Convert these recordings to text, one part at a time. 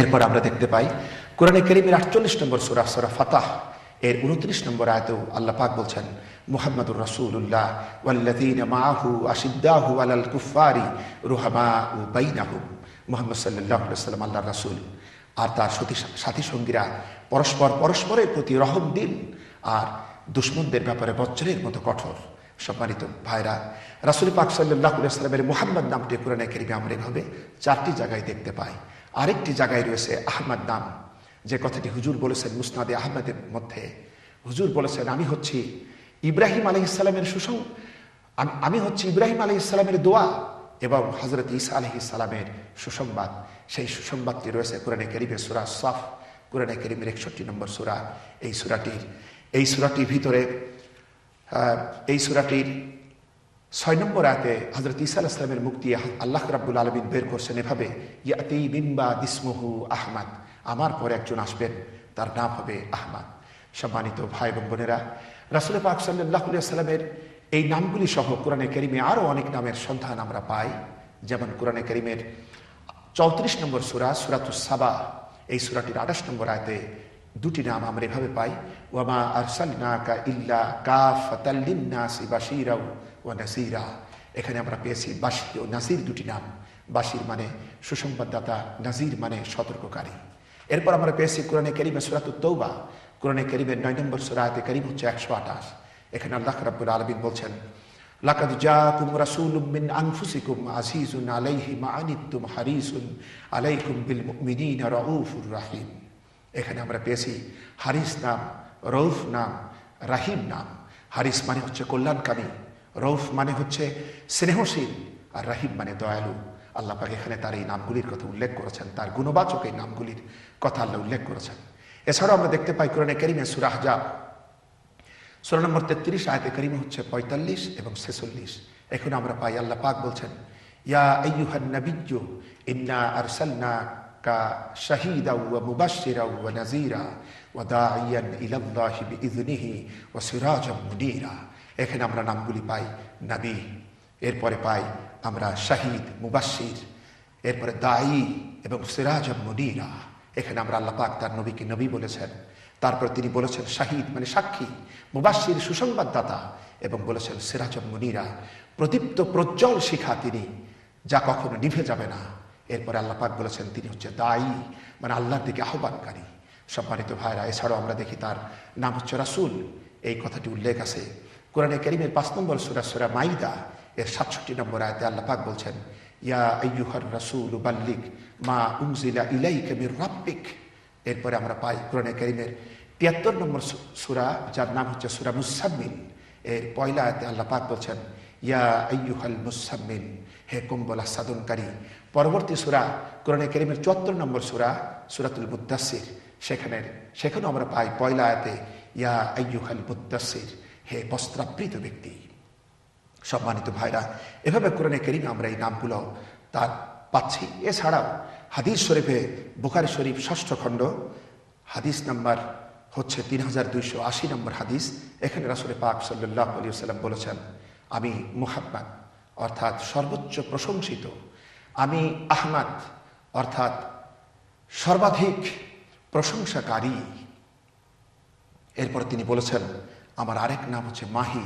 এরপর আমরা দেখতে পাই কোরআনে কারীমের 48 নম্বর সূরা সূরা ফাতাহ এর 29 নম্বর আয়াতেও আল্লাহ পাক বলছেন, মুহাম্মাদুর রাসূলুল্লাহ ওয়াল্লাযীনা মাআহু আশিদ্দাহু আলাল কুফফারি রুহামাউ বাইনাহুম। মুহাম্মদ সাল্লাল্লাহু আলাইহি ওয়াসাল্লাম আল্লাহর রাসূল আর তার সাথী সঙ্গীরা পরস্পরের প্রতি রহম দিন আর দুশমনদের ব্যাপারে বজ্রের মতো কঠোর। সম্মানিত ভাইরা, রাসূল পাক সাল্লাল্লাহু আলাইহি ওয়াসাল্লামের মুহাম্মদ নামটি কোরআনে কারীমে আমরা এভাবে 4টি জায়গায় দেখতে পাই। আরেকটি জায়গায় রয়েছে আহমদ নাম, যে কথাটি হুজুর বলেছেন মুসনাদে আহমদের মধ্যে। হুজুর বলেছেন, আমি হচ্ছি ইব্রাহিম আলাইহিস সালামের আমি হচ্ছি ইব্রাহিম আলাইহিস সালামের দোয়া এবং হযরত ঈসা আলাইহিস সালামের সুসংবাদ। সেই সুসংবাদটি রয়েছে কোরআনে কারীমে সূরা সাফ, কোরআনে কারীমের 61 নম্বর সূরা। এই সূরাটির ভিতরে এই সূরাটির 6 নম্বর আয়াতে হযরত ঈসা আলাইহিস সালামের মুখ দিয়ে আল্লাহ রাব্বুল আলামিন বের করছেন এভাবে, ইয়াতি মিন বাদি ইসমুহু আহমদ, আমার পরে একজন আসবেন, তার নাম হবে আহমদ। সম্মানিত ভাই এবং বোনেরা, রাসূল পাক সাল্লাল্লাহু আলাইহি ওয়াসাল্লামের এই নামগুলি সহ কোরআনে কারীমে আরো অনেক নামের সন্ধান আমরা পাই। যেমন কোরআনে কারীমের 34 নম্বর সূরা সূরাতুস সাবা, এই সূরাটির 28 নম্বর আয়াতে 2টি নাম আমরা এভাবে পাই, ওয়ামা আরসালনাকা ইল্লা কাফাতাল লিন-নাসি বাশীরা ওয়া নাযীরা। এখানে আমরা পেয়েছি বাশীর ও নাযীর 2টি নাম। বাশীর মানে সুসংবাদদাতা, নাযীর মানে সতর্ককারী। এরপর আমরা পেয়েছি কোরআনে কারীমে সূরাতুত তাওবা, কোরআনে কারীমের 9 নম্বর সূরা আয়াতে কারীম হচ্ছে 128। এখানে আল্লাহ রাব্বুল আলামিন বলছেন, লাকাদ জাআকুম রাসূলুম মিন আনফুসিকুম আজিজুন আলাইহি মা আনিতুম হারিসুন আলাইকুম বিল মুমিনিনা রাউফুর রাহিম। এখানে আমরা পেয়েছি হারিস নাম, রউফ নাম, রাহিম নাম। হারিস মানে হচ্ছে কল্যাণকামী, রউফ মানে হচ্ছে স্নেহশীল, আর রাহিম মানে দয়ালু। আল্লাহ পাক এখানে তার এই নামগুলির কথা উল্লেখ করেছেন, তার গুণবাচক এই নামগুলির কথা আল্লাহ উল্লেখ করেছেন। এছাড়াও আমরা দেখতে পাই কোরআনে কারীমে সূরা আহজাব সূরা নম্বর 33 আয়াতে কারীমে হচ্ছে 45 এবং 46। এখানে আমরা পাই আল্লাহ পাক বলছেন, ইয়া আইয়ুহান নাবিয়্যু ইন্না আরসালনাকা শাহীদাও ওয়া মুবাশশিরাও ওয়া নাযীরা ওয়া দাঈয়ান ইলাল্লাহি বিইযনিহি ওয়া সিরাজাম মুনীরা। এখানে আমরা নামগুলি পাই নবী, এরপরে পাই আমরা শাহীদ, মুবাশশির, এরপরে দাঈ এবং সিরাজাম মুনীরা। এখানে আমরা আল্লাহ পাক তার নবীকে নবী বলেছেন, তারপর তিনি বলেছেন শাহীদ মানে সাক্ষী, মুবাশশির সুসংবাদদাতা, এবং বলেছেন সিরাজাম মুনীরা প্রদীপ্ত প্রজ্জ্বল শিখা তিনি, যা কখনো নিভে যাবে না। এরপরে আল্লাহ পাক বলেছেন তিনি হচ্ছে দাঈ মানে আল্লাহর দিকে আহ্বানকারী। সম্মানিত ভাইরা, এছাড়াও আমরা দেখি তার নাম হচ্ছে রাসূল, এই কথাটি উল্লেখ আছে কোরআনে কারীমের 5 নম্বর সূরা সূরা মাইদা এর 67 নম্বর আয়াতে আল্লাহ পাক বলছেন, ইয়া আইয়ুহার রাসূলু বাল্লিগ মা উনজিলা ইলাইকা মির রাব্বিক। এরপরে আমরা পাই কোরআনে কারীমের 73 নম্বর সূরা, যার নাম হচ্ছে সূরা মুসাম্মিল, এর পয়লা আয়াতে আল্লাহ পাক বলছেন, ইয়া আইয়ুহাল মুসাম্মিল, হে কম্বল আচ্ছাদনকারী। পরবর্তী সূরা কোরআনে কারীমের 74 নম্বর সূরা সূরাতুল মুদ্দাসসির, সেখানেও আমরা পাই পয়লা আয়াতে, ইয়া আইয়ুহাল মুদ্দাসসির, হে বস্ত্রাবৃত ব্যক্তি। সম্মানিত ভাইরা, এভাবে কোরআনে কারীমে আমরা এই নামগুলো তার পাচ্ছি। এছাড়াও হাদিস শরীফে বুখারী শরীফ 6ষ্ঠ খণ্ড হাদিস নাম্বার হচ্ছে 3280 নম্বর হাদিস। এখানে রাসূল পাক সাল্লাল্লাহু আলাইহি ওয়াসাল্লাম বলেছেন, আমি মুহাম্মদ অর্থাৎ সর্বোচ্চ প্রশংসিত, আমি আহমদ অর্থাৎ সর্বাধিক প্রশংসাকারী। এরপর তিনি বলেছেন, আমার আরেক নাম হচ্ছে মাহি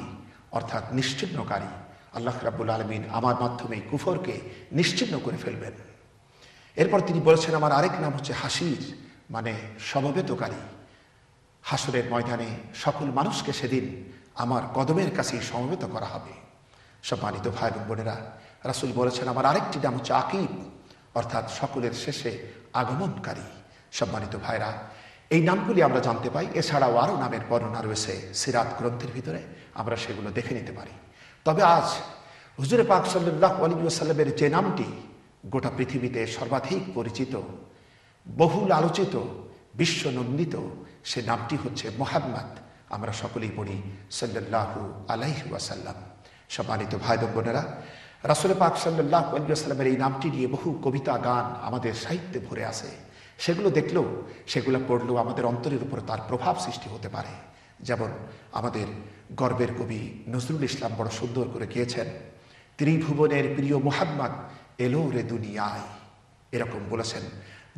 অর্থাৎ নিশ্চিহ্নকারী। আল্লাহ রাব্বুল আলামিন আমার মাধ্যমে কুফরকে নিশ্চিহ্ন করে ফেলবেন। এরপর তিনি বলেছেন, আমার আরেক নাম হচ্ছে হাসির মানে সমবেতকারী। হাসরের ময়দানে সকল মানুষকে সেদিন আমার কদমের কাছেই সমবেত করা হবে। সম্মানিত ভাই এবং বোনেরা, রাসূল বলেছেন, আমার আরেকটি নাম হচ্ছে আকিব অর্থাৎ সকলের শেষে আগমনকারী। সম্মানিত ভাইরা, এই নামগুলি আমরা জানতে পাই। এছাড়াও আরও নামের বর্ণনা রয়েছে সিরাত গ্রন্থের ভিতরে, আমরা সেগুলো দেখে নিতে পারি। তবে আজ হুজুরে পাক সাল্লাল্লাহু আলাইহি ওয়াসাল্লামের যে নামটি গোটা পৃথিবীতে সর্বাধিক পরিচিত, বহুল আলোচিত, বিশ্বনন্দিত, সে নামটি হচ্ছে মুহাম্মদ। আমরা সকলেই পড়ি সাল্লাল্লাহু আলাইহি ওয়াসাল্লাম। সম্মানিত ভাই বোনেরা, রাসূল পাক সাল্লাল্লাহু আলাইহি ওয়াসাল্লামের এই নামটি নিয়ে বহু কবিতা গান আমাদের সাহিত্যে ভরে আছে। সেগুলো দেখলেও, সেগুলো পড়লেও আমাদের অন্তরের উপর তার প্রভাব সৃষ্টি হতে পারে। যেমন আমাদের গর্বের কবি নজরুল ইসলাম বড় সুন্দর করে গিয়েছেন, ত্রিভুবনের প্রিয় মুহাম্মদ এলো রে দুনিয়ায়, এরকম বলেছেন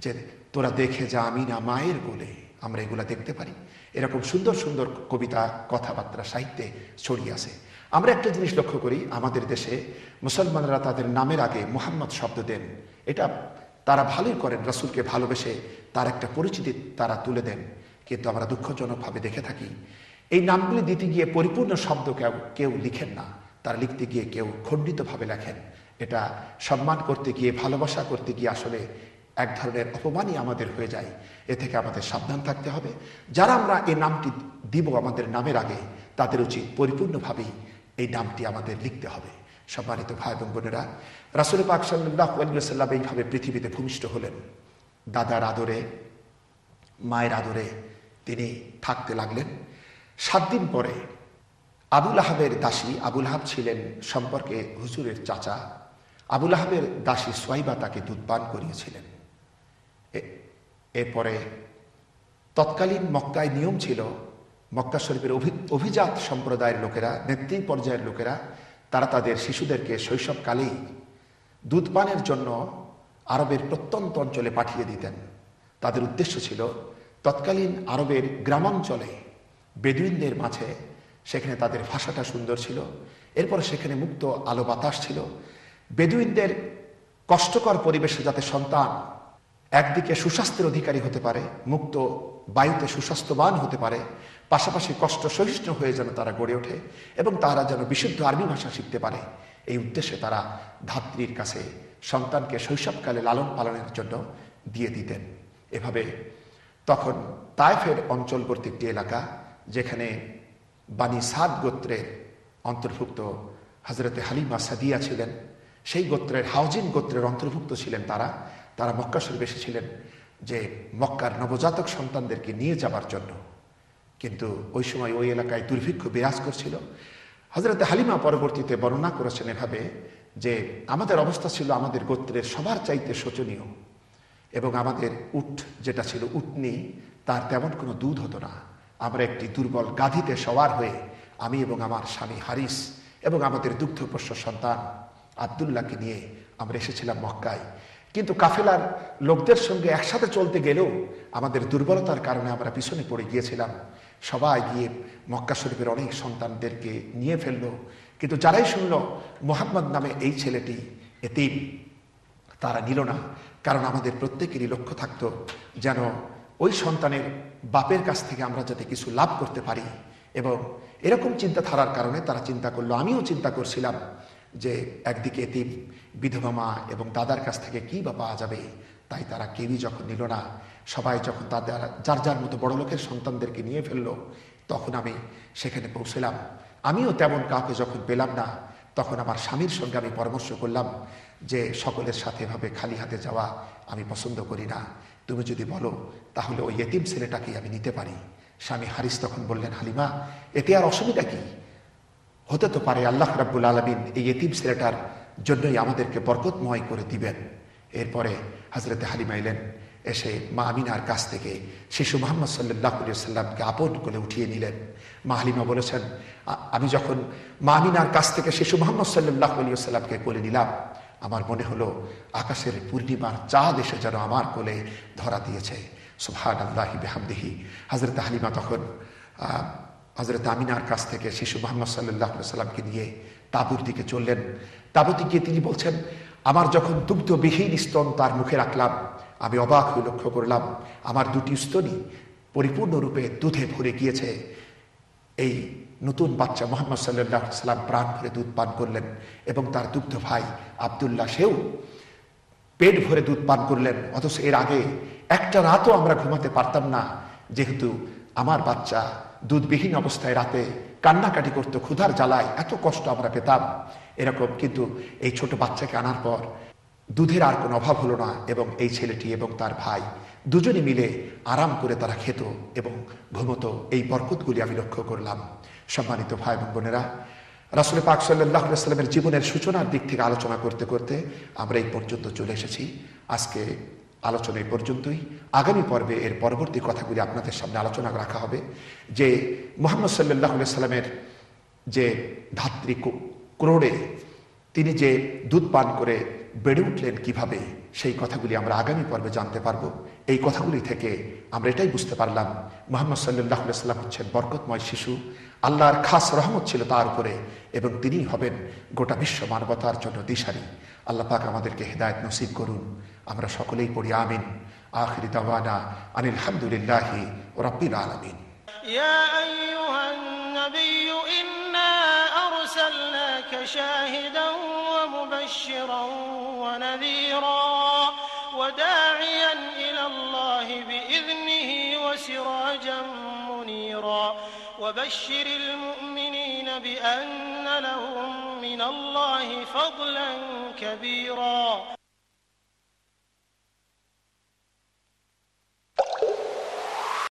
যে তোরা দেখে যা আমিনা মায়ের কোলে। আমরা এগুলা দেখতে পারি। এরকম সুন্দর সুন্দর কবিতা, কথাবার্তা সাহিত্যে ছড়িয়ে আছে। আমরা একটা জিনিস লক্ষ্য করি, আমাদের দেশে মুসলমানরা তাদের নামের আগে মুহাম্মদ শব্দ দেন। এটা তারা ভালোই করেন, রাসূলকে ভালোবেসে তার একটা পরিচিতি তারা তুলে দেন। কিন্তু আমরা দুঃখজনকভাবে দেখে থাকি এই নামগুলি দিতে গিয়ে পরিপূর্ণ শব্দ কেউ লিখেন না, তারা লিখতে গিয়ে কেউ খণ্ডিতভাবে লেখেন। এটা সম্মান করতে গিয়ে, ভালোবাসা করতে গিয়ে আসলে এক ধরনের অপমানই আমাদের হয়ে যায়। এ থেকে আমাদের সাবধান থাকতে হবে। যারা আমরা এই নামটি দিব আমাদের নামের আগে, তাদের উচিত পরিপূর্ণভাবেই এই নামটি আমাদের লিখতে হবে। সম্মানিত ভাই এবং বোনেরা, রাসূল পাক সাল্লাল্লাহু আলাইহি ওয়াসাল্লাম এইভাবে পৃথিবীতে ভূমিষ্ঠ হলেন। দাদার আদরে, মায়ের আদরে তিনি থাকতে লাগলেন। 7 দিন পরে আবুল আহাবের দাসী, আবুল আহাব ছিলেন সম্পর্কে হুজুরের চাচা, আবুল আহাবের দাসী সুয়াইবা তাকে দুধ পান করিয়েছিলেন। এরপরে তৎকালীন মক্কায় নিয়ম ছিল, মক্কা শরীফের অভিজাত সম্প্রদায়ের লোকেরা, নেতৃত্ব পর্যায়ের লোকেরা, তারা তাদের শিশুদেরকে শৈশবকালেই দুধ পানের জন্য আরবের প্রত্যন্ত অঞ্চলে পাঠিয়ে দিতেন। তাদের উদ্দেশ্য ছিল তৎকালীন আরবের গ্রামাঞ্চলে বেদুইনদের মাঝে, সেখানে তাদের ভাষাটা সুন্দর ছিল, এরপর সেখানে মুক্ত আলো বাতাস ছিল। বেদুইনদের কষ্টকর পরিবেশে যাতে সন্তান একদিকে সুস্বাস্থ্যের অধিকারী হতে পারে, মুক্ত বায়ুতে সুস্বাস্থ্যবান হতে পারে, পাশাপাশি কষ্ট সহিষ্ণু হয়ে যেন তারা গড়ে ওঠে এবং তারা যেন বিশুদ্ধ আরবি ভাষা শিখতে পারে, এই উদ্দেশ্যে তারা ধাত্রীর কাছে সন্তানকে শৈশবকালে লালন পালনের জন্য দিয়ে দিতেন। এভাবে তখন তায়েফের অঞ্চলবর্তী একটি এলাকা, যেখানে বানি সাদ গোত্রের অন্তর্ভুক্ত হজরতে হালিমা সাদিয়া ছিলেন, সেই গোত্রের হাওজিন গোত্রের অন্তর্ভুক্ত ছিলেন তারা মক্কা শরীফে এসেছিলেন যে মক্কার নবজাতক সন্তানদেরকে নিয়ে যাবার জন্য। কিন্তু ওই সময় ওই এলাকায় দুর্ভিক্ষ বিরাজ করছিল। হজরতে হালিমা পরবর্তীতে বর্ণনা করেছেন এভাবে যে আমাদের অবস্থা ছিল আমাদের গোত্রের সবার চাইতে শোচনীয়, এবং আমাদের উট যেটা ছিল উটনি, তার তেমন কোনো দুধ হতো না। আমরা একটি দুর্বল গাধীতে সওয়ার হয়ে আমি এবং আমার স্বামী হারিস এবং আমাদের দুগ্ধপোষ্য সন্তান আব্দুল্লাহকে নিয়ে আমরা এসেছিলাম মক্কায়। কিন্তু কাফেলার লোকদের সঙ্গে একসাথে চলতে গেলেও আমাদের দুর্বলতার কারণে আমরা পিছনে পড়ে গিয়েছিলাম। সবাই গিয়ে মক্কা শরীফের অনেক সন্তানদেরকে নিয়ে ফেললো, কিন্তু যারাই শুনল মুহাম্মদ নামে এই ছেলেটি এতিম, তারা নিল না। কারণ আমাদের প্রত্যেকেরই লক্ষ্য থাকতো যেন ওই সন্তানের বাপের কাছ থেকে আমরা যাতে কিছু লাভ করতে পারি। এবং এরকম চিন্তাধারার কারণে তারা চিন্তা করলো, আমিও চিন্তা করছিলাম যে একদিকে এতিম, বিধবা মা এবং দাদার কাছ থেকে কি বা পাওয়া যাবে। তাই তারা কেউই যখন নিল না, সবাই যখন তাদের যার যার মতো বড় লোকের সন্তানদেরকে নিয়ে ফেললো, তখন আমি সেখানে পৌঁছলাম। আমিও তেমন কাউকে যখন পেলাম না, তখন আমার স্বামীর সঙ্গে আমি পরামর্শ করলাম যে সকলের সাথে এভাবে খালি হাতে যাওয়া আমি পছন্দ করি না, তুমি যদি বলো তাহলে ওই এতিম ছেলেটাকেই আমি নিতে পারি। স্বামী হারিস তখন বললেন, হালিমা এতে আর অসুবিধা কি, হতে তো পারে আল্লাহ রাব্বুল আলামিন এই এতিম ছেলেটার জন্যই আমাদেরকে বরকতময় করে দিবেন। এরপরে হজরতে হালিমা এলেন, এসে মা আমিনার কাছ থেকে শিশু মুহাম্মদ সাল্লাল্লাহু আলাইহি সাল্লামকে আপন করে উঠিয়ে নিলেন। মা হালিমা বলেছেন, আমি যখন মা আমিনার কাছ থেকে শিশু মুহাম্মদ সাল্লাল্লাহু আলাইহি সাল্লামকে কোলে নিলাম, আমার মনে হলো আকাশের পূর্ণিমার চাঁদ এসে যেন আমার কোলে ধরা দিয়েছে। সুবহানাল্লাহি বিহামদিহি। হযরত হালিমা তখন হযরত আমিনার কাছ থেকে শিশু মুহাম্মদ সাল্লাল্লাহু আলাইহি সাল্লামকে নিয়ে তাঁবুর দিকে চললেন। তাঁবুতে গিয়ে তিনি বলছেন, আমার যখন দুগ্ধবিহীন স্তন তার মুখে রাখলাম, আমি অবাক হয়ে লক্ষ্য করলাম আমার দুটি স্তনই পরিপূর্ণরূপে দুধে ভরে গিয়েছে। এই নতুন বাচ্চা মুহাম্মদ সাল্লাল্লাহু আলাইহি সাল্লাম প্রাণ ভরে দুধ পান করলেন এবং তার দুগ্ধ ভাই আব্দুল্লাহ সেও পেট ভরে দুধ পান করলেন। অথচ এর আগে একটা রাতও আমরা ঘুমাতে পারতাম না, যেহেতু আমার বাচ্চা দুধবিহীন অবস্থায় রাতে কান্নাকাটি করতো, ক্ষুধার জ্বালায় এত কষ্ট আমরা পেতাম এরকম। কিন্তু এই ছোট বাচ্চাকে আনার পর দুধের আর কোনো অভাব হলো না, এবং এই ছেলেটি এবং তার ভাই দুজনে মিলে আরাম করে তারা খেত এবং ঘুমতো। এই বরকতগুলি আমি লক্ষ্য করলাম। সম্মানিত ভাই এবং বোনেরা, রাসূল পাক সাল্লাল্লাহু আলাইহি ওয়াসাল্লামের জীবনের সূচনার দিক থেকে আলোচনা করতে করতে আমরা এই পর্যন্ত চলে এসেছি। আজকে আলোচনা এই পর্যন্তই। আগামী পর্বে এর পরবর্তী কথাগুলি আপনাদের সামনে আলোচনা রাখা হবে, যে মুহাম্মদ সাল্লাল্লাহু আলাইহি ওয়াসাল্লামের যে ধাত্রী ক্রোড়ে তিনি যে দুধ পান করে বেড়ে উঠলেন কিভাবে, সেই কথাগুলি আমরা আগামী পর্বে জানতে পারবো। এই কথাগুলি থেকে আমরা এটাই বুঝতে পারলাম মুহাম্মদ সাল্লাল্লাহু আলাইহি ওয়াসাল্লাম হচ্ছেন বরকতময় শিশু, আল্লাহর খাস রহমত ছিল তার উপরে, এবং তিনি হবেন গোটা বিশ্ব মানবতার জন্য দিশারি। আল্লাহ পাক আমাদেরকে হেদায়েত নসিব করুন। আমরা সকলেই পড়ি আমিন। আখিরি দাওয়ানা আনিল হামদুলিল্লাহি রাব্বিল আলামিন। ইয়া আইয়ুহান নাবিয়্যু ইন্না আরসালনাকা শাহিদান ওয়া মুবাশশিরান ওয়া নাযীরা ওয়া দা'iয়ান ইলা আল্লাহি বিইذনিহি ওয়া সিরাজাম মুনীরা ওয়া বাশশিরিল মুমিনিনা বিআন্না লাহুম মিনাল্লাহি ফাদলান কাবীরা।